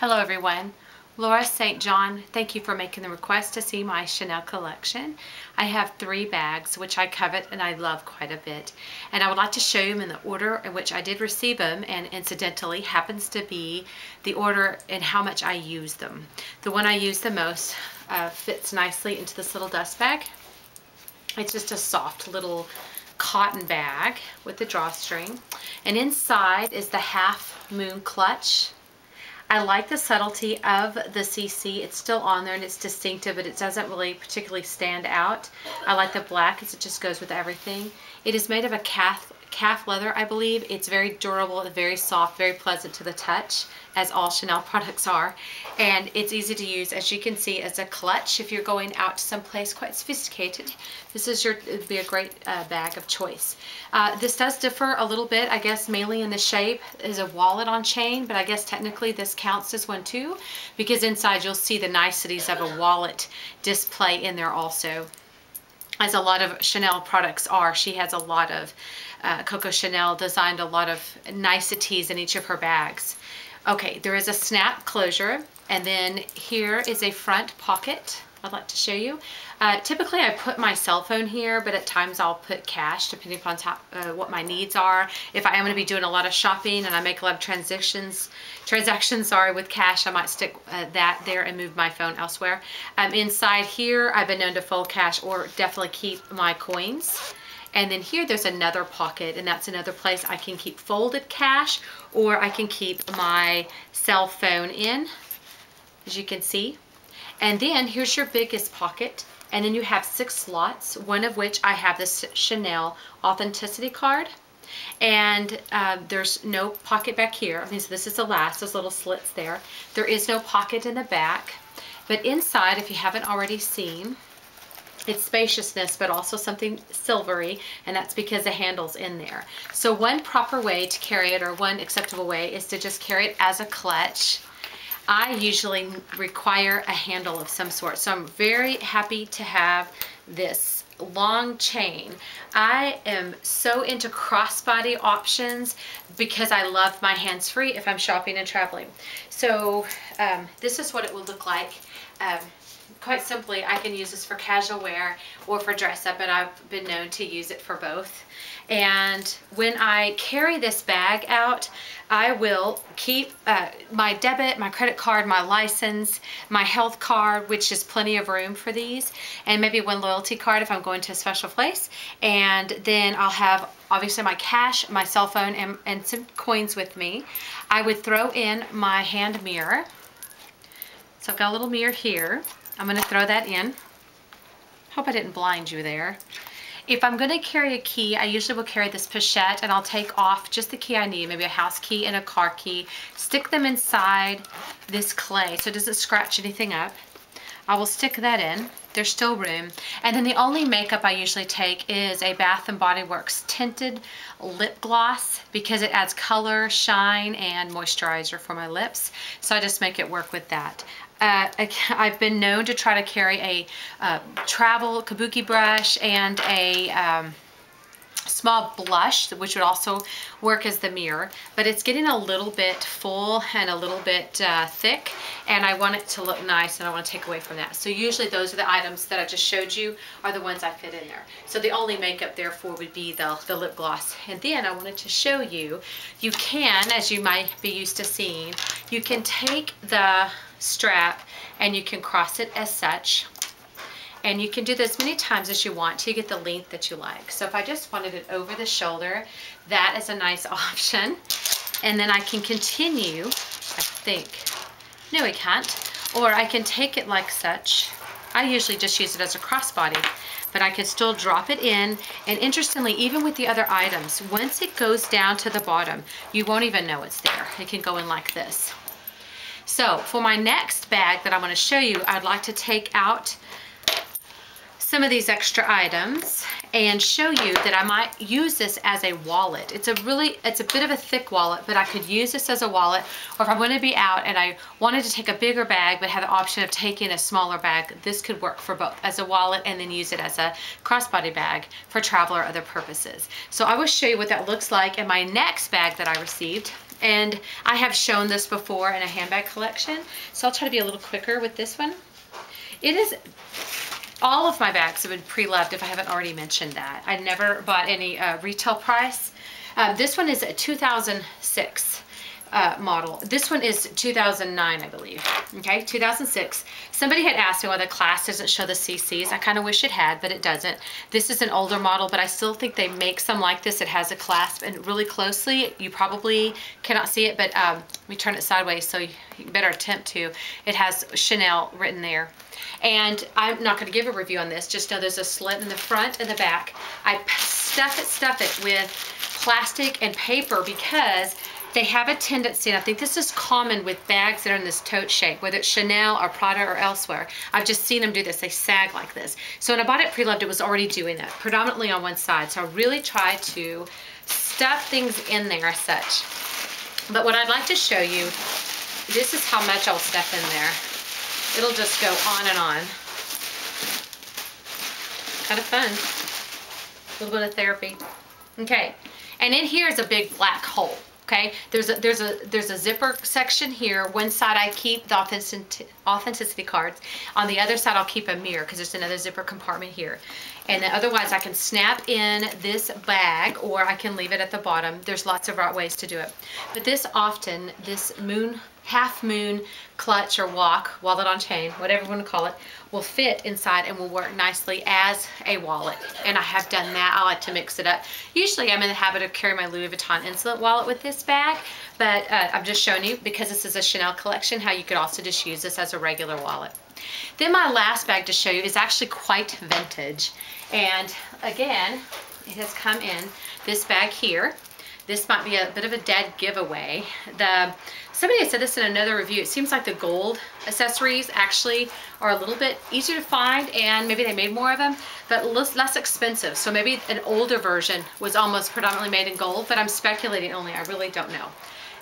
Hello everyone, Laura St. John. Thank you for making the request to see my Chanel collection. I have 3 bags which I covet and I love quite a bit, and I would like to show you them in the order in which I did receive them, and incidentally happens to be the order in how much I use them. The one I use the most fits nicely into this little dust bag. It's just a soft little cotton bag with the drawstring, and inside is the half moon clutch. I like the subtlety of the CC. It's still on there and it's distinctive, but it doesn't really particularly stand out. I like the black because it just goes with everything. It is made of a calf leather, I believe. It's very durable, very soft, very pleasant to the touch, as all Chanel products are. And it's easy to use, as you can see, as a clutch if you're going out to someplace quite sophisticated. This is it'd be a great bag of choice. This does differ a little bit, I guess, mainly in the shape. Is a wallet on chain, but I guess technically this counts as one too, because inside you'll see the niceties of a wallet display in there also, as a lot of Chanel products are. She has a lot of, Coco Chanel designed a lot of niceties in each of her bags. Okay, there is a snap closure, and then here is a front pocket I'd like to show you. Typically I put my cell phone here, but at times I'll put cash depending upon what my needs are. If I am going to be doing a lot of shopping and I make a lot of transactions with cash, I might stick that there and move my phone elsewhere. Inside here I've been known to fold cash or definitely keep my coins. And then here there's another pocket, and that's another place I can keep folded cash, or I can keep my cell phone in, as you can see. And then here's your biggest pocket, and then you have 6 slots, one of which I have this Chanel authenticity card. And there's no pocket back here. I mean, so this is the last, those little slits there. There is no pocket in the back, but inside, if you haven't already seen, it's spaciousness, but also something silvery, and that's because the handle's in there. So one proper way to carry it, or one acceptable way, is to just carry it as a clutch. I usually require a handle of some sort, so I'm very happy to have this long chain. I am so into crossbody options because I love my hands-free if I'm shopping and traveling. So this is what it will look like. Quite simply, I can use this for casual wear or for dress up, and I've been known to use it for both. And when I carry this bag out, I will keep my debit, my credit card, my license, my health card, which is plenty of room for these, and maybe one loyalty card if I'm going to a special place. And then I'll have obviously my cash, my cell phone, and some coins with me. I would throw in my hand mirror. So I've got a little mirror here. I'm going to throw that in. Hope I didn't blind you there. If I'm going to carry a key, I usually will carry this pochette, and I'll take off just the key I need, maybe a house key and a car key. Stick them inside this clay so it doesn't scratch anything up. I will stick that in. There's still room. And then the only makeup I usually take is a Bath & Body Works tinted lip gloss, because it adds color, shine, and moisturizer for my lips. So I just make it work with that. I've been known to try to carry a travel kabuki brush and a small blush, which would also work as the mirror, but it's getting a little bit full and a little bit thick, and I want it to look nice, and I want to take away from that. So usually those are the items that I just showed you are the ones I fit in there. So the only makeup therefore would be the lip gloss. And then I wanted to show you, you can, as you might be used to seeing, you can take the strap and you can cross it as such, and you can do this many times as you want till you get the length that you like. So if I just wanted it over the shoulder, that is a nice option. And then I can continue, I think, no we can't, or I can take it like such. I usually just use it as a crossbody, but I can still drop it in. And interestingly, even with the other items, once it goes down to the bottom, you won't even know it's there. It can go in like this. So for my next bag that I want to show you, I'd like to take out some of these extra items and show you that I might use this as a wallet. It's a bit of a thick wallet, but I could use this as a wallet, or if I'm going to be out and I wanted to take a bigger bag but have the option of taking a smaller bag, this could work for both as a wallet and then use it as a crossbody bag for travel or other purposes. So I will show you what that looks like in my next bag that I received. And I have shown this before in a handbag collection, so I'll try to be a little quicker with this one. It is, all of my bags have been pre-loved if I haven't already mentioned that. I never bought any retail price. This one is a 2006 model. This one is 2009, I believe. Okay, 2006. Somebody had asked me why the class doesn't show the CCs. I kind of wish it had, but it doesn't. This is an older model, but I still think they make some like this. It has a clasp, and really closely, you probably cannot see it, but let me turn it sideways so you better attempt to. It has Chanel written there. And I'm not going to give a review on this. Just know there's a slit in the front and the back. I stuff it with plastic and paper because they have a tendency, and I think this is common with bags that are in this tote shape, whether it's Chanel or Prada or elsewhere. I've just seen them do this. They sag like this. So when I bought it pre-loved, it was already doing that, predominantly on one side. So I really try to stuff things in there as such. But what I'd like to show you, this is how much I'll stuff in there. It'll just go on and on. Kind of fun. A little bit of therapy. Okay, and in here is a big black hole. Okay, there's a zipper section here. One side I keep the authenticity cards. On the other side I'll keep a mirror because there's another zipper compartment here. And then otherwise I can snap in this bag or I can leave it at the bottom. There's lots of right ways to do it. But this half moon clutch or wallet on chain, whatever you want to call it, will fit inside and will work nicely as a wallet. And I have done that. I like to mix it up. Usually I'm in the habit of carrying my Louis Vuitton Insolent wallet with this bag, but I'm just showing you, because this is a Chanel collection, how you could also just use this as a regular wallet. Then my last bag to show you is actually quite vintage. And again, it has come in this bag here. This might be a bit of a dead giveaway. Somebody had said this in another review. It seems like the gold accessories actually are a little bit easier to find, and maybe they made more of them, but less expensive. So maybe an older version was almost predominantly made in gold, but I'm speculating only. I really don't know.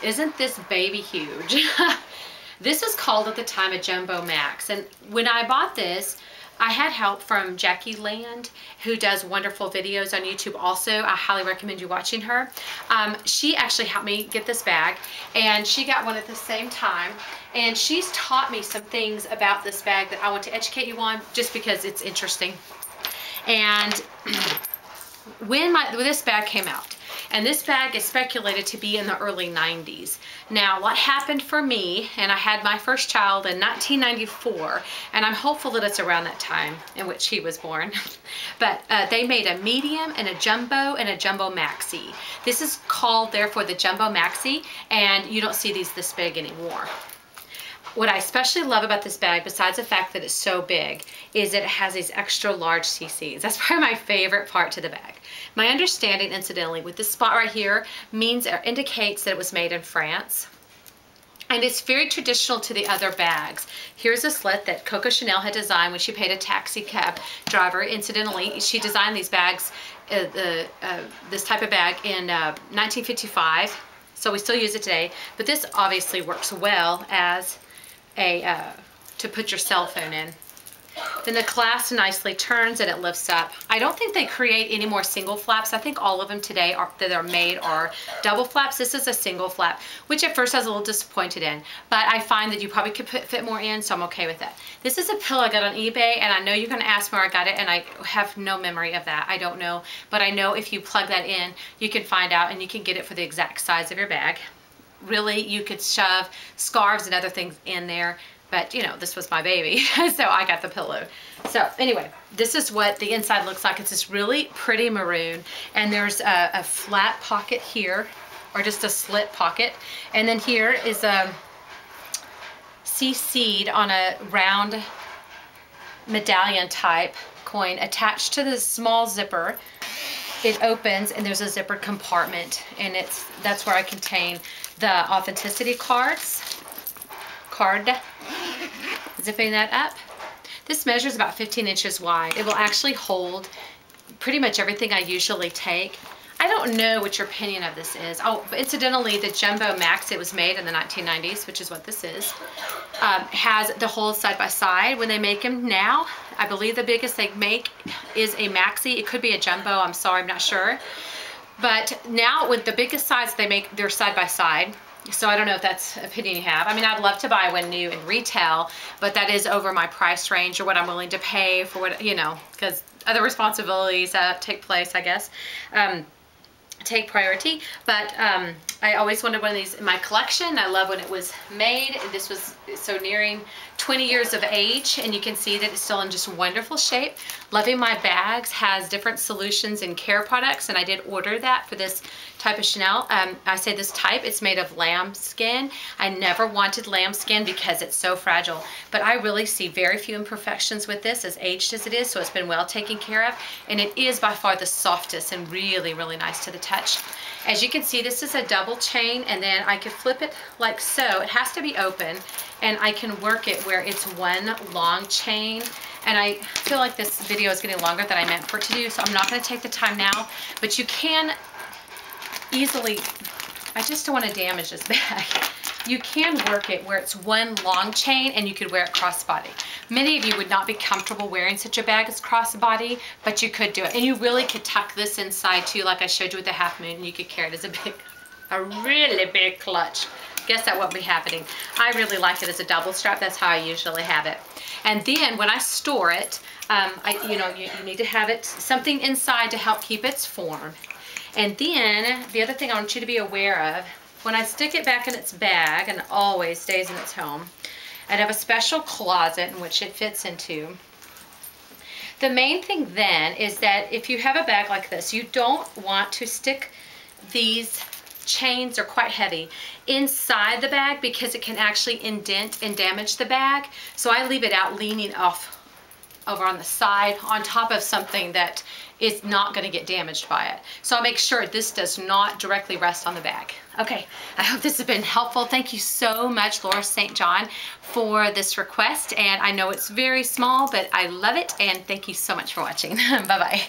Isn't this baby huge? This was called at the time a Jumbo Max. And when I bought this, I had help from Jackie Land, who does wonderful videos on YouTube also. I highly recommend you watching her. She actually helped me get this bag, and she got one at the same time. And she's taught me some things about this bag that I want to educate you on just because it's interesting. And when this bag came out, and this bag is speculated to be in the early 90s. Now, what happened for me, and I had my first child in 1994, and I'm hopeful that it's around that time in which he was born, but they made a medium and a jumbo maxi. This is called, therefore, the Jumbo Maxi, and you don't see these this big anymore. What I especially love about this bag, besides the fact that it's so big, is that it has these extra large CCs. That's probably my favorite part to the bag. My understanding, incidentally, with this spot right here means or indicates that it was made in France. And it's very traditional to the other bags. Here's a slit that Coco Chanel had designed when she paid a taxi cab driver. Incidentally, she designed these bags, this type of bag in 1955. So we still use it today. But this obviously works well as to put your cell phone in. Then the clasp nicely turns and it lifts up. I don't think they create any more single flaps. I think all of them today that are made are double flaps. This is a single flap, which at first I was a little disappointed in, but I find that you probably could fit more in, so I'm okay with that. This is a pillow I got on eBay, and I know you're gonna ask where I got it, and I have no memory of that. I don't know, but I know if you plug that in, you can find out, and you can get it for the exact size of your bag. Really, you could shove scarves and other things in there, but you know, this was my baby, so I got the pillow. So anyway, this is what the inside looks like. It's this really pretty maroon, and there's a flat pocket here, or just a slit pocket, and then here is a CC'd on a round medallion type coin attached to this small zipper. It opens and there's a zippered compartment, and that's where I contain the authenticity cards. Zipping that up. This measures about 15 inches wide. It will actually hold pretty much everything I usually take. I don't know what your opinion of this is. Oh, incidentally, the Jumbo Max, it was made in the 1990s, which is what this is, has the holes side by side. When they make them now, I believe the biggest they make is a maxi. It could be a jumbo, I'm sorry, I'm not sure. But now with the biggest size they make, they're side by side. So I don't know if that's an opinion you have. I mean, I'd love to buy one new in retail, but that is over my price range or what I'm willing to pay for what, you know, because other responsibilities take place, I guess. Take priority, but I always wanted one of these in my collection. I love when it was made. This was so nearing 20 years of age, and you can see that it's still in just wonderful shape. Loving My Bags has different solutions and care products, and I did order that for this type of Chanel. I say this type, it's made of lamb skin. I never wanted lamb skin because it's so fragile, but I really see very few imperfections with this, as aged as it is, so it's been well taken care of, and it is by far the softest and really, really nice to the touch. As you can see, this is a double chain, and then I could flip it like so. It has to be open, and I can work it where it's one long chain. And I feel like this video is getting longer than I meant for it to do, so I'm not going to take the time now, but you can easily, I just don't want to damage this bag. You can work it where it's one long chain, and you could wear it crossbody. Many of you would not be comfortable wearing such a bag as crossbody, but you could do it. And you really could tuck this inside too, like I showed you with the Half Moon, and you could carry it as a really big clutch. Guess that won't be happening. I really like it as a double strap. That's how I usually have it. And then when I store it, you need to have it something inside to help keep its form. And then the other thing I want you to be aware of, when I stick it back in its bag, and it always stays in its home, I have a special closet in which it fits into. The main thing then is that if you have a bag like this, you don't want to stick these chains, are quite heavy, inside the bag because it can actually indent and damage the bag. So I leave it out leaning off over on the side on top of something that is not going to get damaged by it. So I'll make sure this does not directly rest on the bag. Okay, I hope this has been helpful. Thank you so much, Laura St. John, for this request. And I know it's very small, but I love it. And thank you so much for watching. Bye-bye.